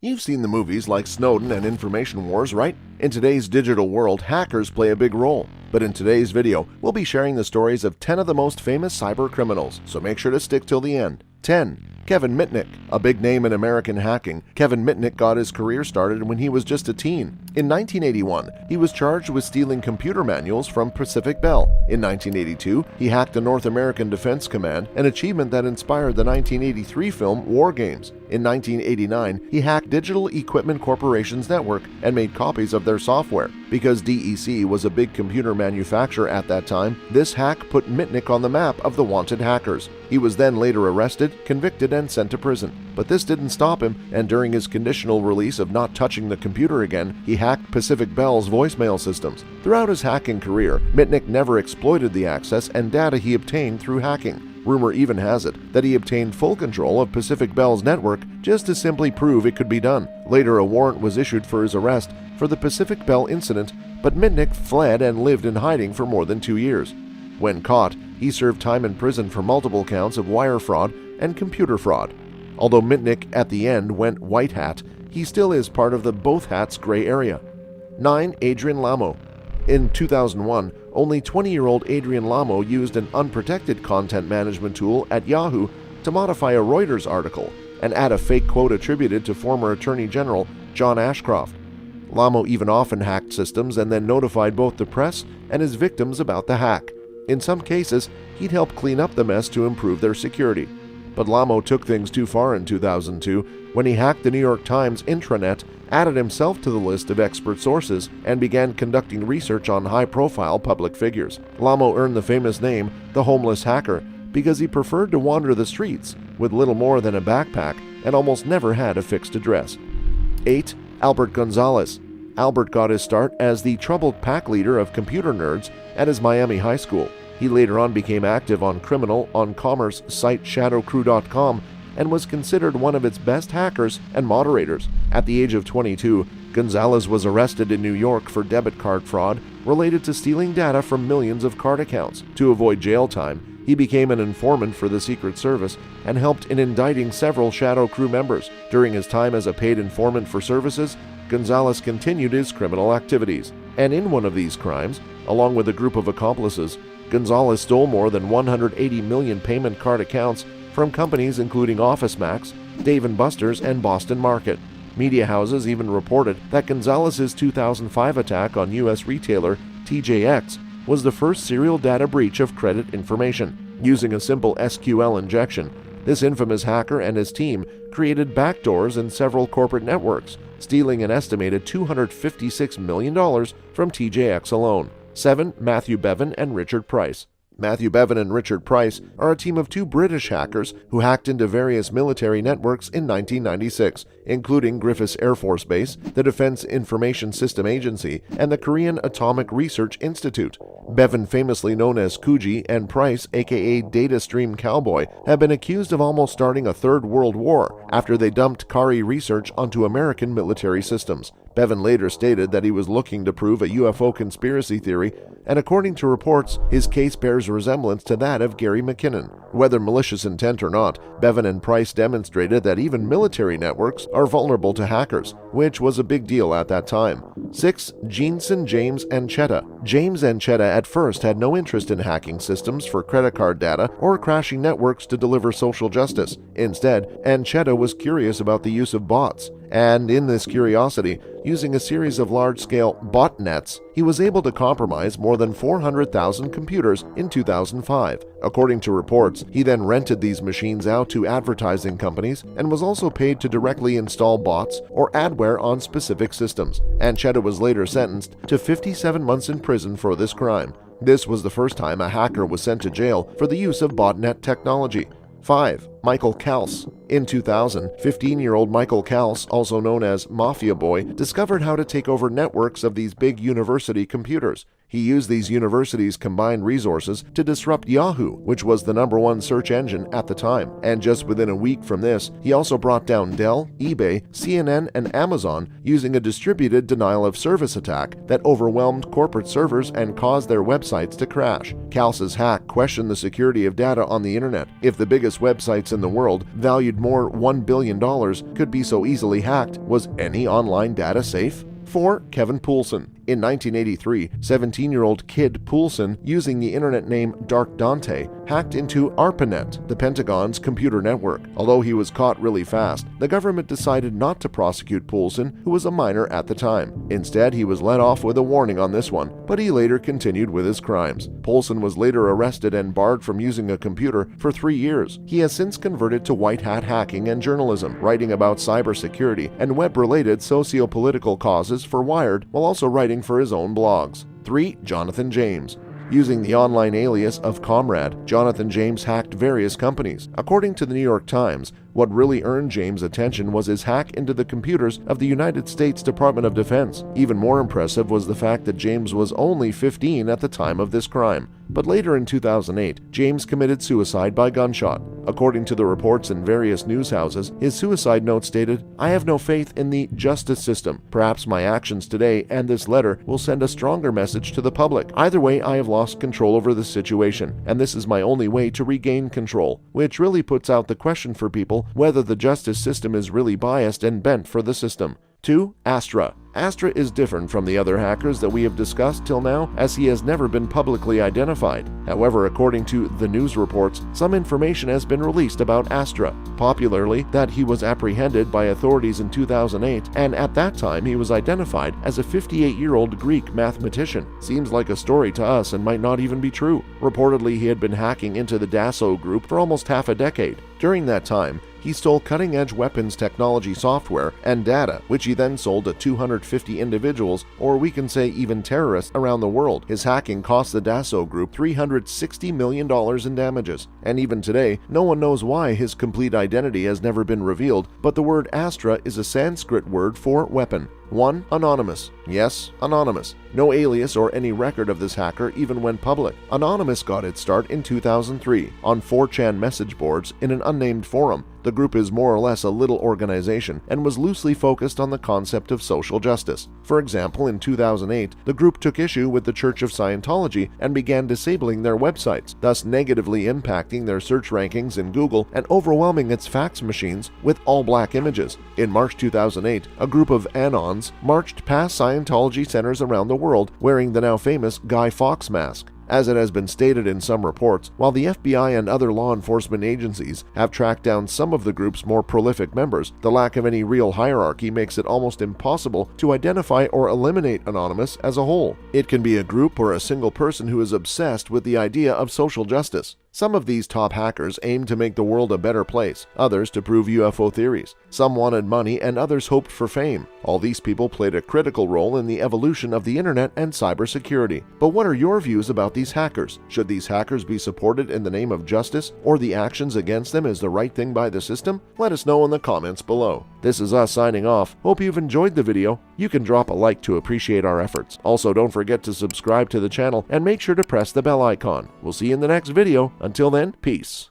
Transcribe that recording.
You've seen the movies like Snowden and Information Wars, right? In today's digital world, hackers play a big role. But in today's video, we'll be sharing the stories of 10 of the most famous cyber criminals, so make sure to stick till the end. 10. Kevin Mitnick. A big name in American hacking, Kevin Mitnick got his career started when he was just a teen. In 1981, he was charged with stealing computer manuals from Pacific Bell. In 1982, he hacked the North American Defense Command, an achievement that inspired the 1983 film War Games. In 1989, he hacked Digital Equipment Corporation's network and made copies of their software. Because DEC was a big computer manufacturer at that time, this hack put Mitnick on the map of the wanted hackers. He was then later arrested, convicted, and sent to prison. But this didn't stop him, and during his conditional release of not touching the computer again, he hacked Pacific Bell's voicemail systems. Throughout his hacking career, Mitnick never exploited the access and data he obtained through hacking. Rumor even has it that he obtained full control of Pacific Bell's network just to simply prove it could be done. Later, a warrant was issued for his arrest for the Pacific Bell incident, but Mitnick fled and lived in hiding for more than 2 years. When caught, he served time in prison for multiple counts of wire fraud and computer fraud. Although Mitnick at the end went white hat, he still is part of the both hats gray area. 9. Adrian Lamo. In 2001, only 20-year-old Adrian Lamo used an unprotected content management tool at Yahoo to modify a Reuters article and add a fake quote attributed to former Attorney General John Ashcroft. Lamo even often hacked systems and then notified both the press and his victims about the hack. In some cases, he'd help clean up the mess to improve their security. But Lamo took things too far in 2002 when he hacked the New York Times intranet, added himself to the list of expert sources, and began conducting research on high-profile public figures. Lamo earned the famous name, the Homeless Hacker, because he preferred to wander the streets with little more than a backpack and almost never had a fixed address. 8. Albert Gonzalez. Albert got his start as the troubled pack leader of computer nerds at his Miami high school. He later on became active on criminal on-commerce site shadowcrew.com and was considered one of its best hackers and moderators. At the age of 22, Gonzalez was arrested in New York for debit card fraud related to stealing data from millions of card accounts. To avoid jail time, he became an informant for the Secret Service and helped in indicting several Shadow Crew members. During his time as a paid informant for services, Gonzalez continued his criminal activities. And in one of these crimes, along with a group of accomplices, Gonzalez stole more than 180 million payment card accounts from companies including OfficeMax, Dave & Buster's, and Boston Market. Media houses even reported that Gonzalez's 2005 attack on U.S. retailer TJX was the first serial data breach of credit information. Using a simple SQL injection, this infamous hacker and his team created backdoors in several corporate networks, stealing an estimated $256 million from TJX alone. 7. Matthew Bevan and Richard Price. Matthew Bevan and Richard Price are a team of 2 British hackers who hacked into various military networks in 1996, including Griffiths Air Force Base, the Defense Information System Agency, and the Korean Atomic Research Institute. Bevan, famously known as Kuji, and Price, aka Data Stream Cowboy, have been accused of almost starting a third world war after they dumped Kari research onto American military systems. Bevan later stated that he was looking to prove a UFO conspiracy theory, and according to reports, his case bears resemblance to that of Gary McKinnon. Whether malicious intent or not, Bevan and Price demonstrated that even military networks are vulnerable to hackers, which was a big deal at that time. 6. Jeanson, James, and Chetta. James and Chetta at first had no interest in hacking systems for credit card data or crashing networks to deliver social justice. Instead, Anchetta was curious about the use of bots. And in this curiosity, using a series of large-scale botnets, he was able to compromise more than 400,000 computers in 2005. According to reports, he then rented these machines out to advertising companies and was also paid to directly install bots or adware on specific systems. Anchetta was later sentenced to 57 months in prison for this crime. This was the first time a hacker was sent to jail for the use of botnet technology. 5. Michael Kals. In 2000, 15-year-old Michael Kals, also known as Mafia Boy, discovered how to take over networks of these big university computers. He used these universities' combined resources to disrupt Yahoo, which was the #1 search engine at the time. And just within a week from this, he also brought down Dell, eBay, CNN, and Amazon using a distributed denial-of-service attack that overwhelmed corporate servers and caused their websites to crash. Kals's hack questioned the security of data on the internet. If the biggest websites websites in the world valued more $1 billion could be so easily hacked, was any online data safe? 4. Kevin Poulsen. In 1983, 17-year-old Kid Poulsen, using the internet name Dark Dante, hacked into ARPANET, the Pentagon's computer network. Although he was caught really fast, the government decided not to prosecute Poulsen, who was a minor at the time. Instead, he was let off with a warning on this one, but he later continued with his crimes. Poulsen was later arrested and barred from using a computer for 3 years. He has since converted to white hat hacking and journalism, writing about cybersecurity and web-related socio-political causes for Wired, while also writing for his own blogs. 3. Jonathan James. Using the online alias of Comrade, Jonathan James hacked various companies. According to the New York Times, what really earned James' attention was his hack into the computers of the United States Department of Defense. Even more impressive was the fact that James was only 15 at the time of this crime. But later in 2008, James committed suicide by gunshot. According to the reports in various news houses, his suicide note stated, "I have no faith in the justice system. Perhaps my actions today and this letter will send a stronger message to the public. Either way, I have lost control over the situation, and this is my only way to regain control," which really puts out the question for people whether the justice system is really biased and bent for the system. 2. Astra. Astra is different from the other hackers that we have discussed till now, as he has never been publicly identified. However, according to the news reports, some information has been released about Astra, popularly that he was apprehended by authorities in 2008, and at that time he was identified as a 58-year-old Greek mathematician. Seems like a story to us and might not even be true. Reportedly, he had been hacking into the Dassault Group for almost half a decade. During that time, he stole cutting-edge weapons technology software and data, which he then sold to 250 individuals, or we can say even terrorists, around the world. His hacking cost the Dassault Group $360 million in damages. And even today, no one knows why his complete identity has never been revealed, but the word Astra is a Sanskrit word for weapon. 1. Anonymous. Yes, anonymous. No alias or any record of this hacker even went public. Anonymous got its start in 2003 on 4chan message boards in an unnamed forum. The group is more or less a little organization and was loosely focused on the concept of social justice. For example, in 2008, the group took issue with the Church of Scientology and began disabling their websites, thus negatively impacting their search rankings in Google and overwhelming its fax machines with all-black images. In March 2008, a group of Anons marched past Scientology centers around the world wearing the now famous Guy Fawkes mask. As it has been stated in some reports, while the FBI and other law enforcement agencies have tracked down some of the group's more prolific members, the lack of any real hierarchy makes it almost impossible to identify or eliminate Anonymous as a whole. It can be a group or a single person who is obsessed with the idea of social justice. Some of these top hackers aim to make the world a better place, others to prove UFO theories. Some wanted money and others hoped for fame. All these people played a critical role in the evolution of the internet and cybersecurity. But what are your views about these hackers? Should these hackers be supported in the name of justice, or the actions against them is the right thing by the system? Let us know in the comments below. This is us signing off. Hope you've enjoyed the video. You can drop a like to appreciate our efforts. Also, don't forget to subscribe to the channel and make sure to press the bell icon. We'll see you in the next video. Until then, peace.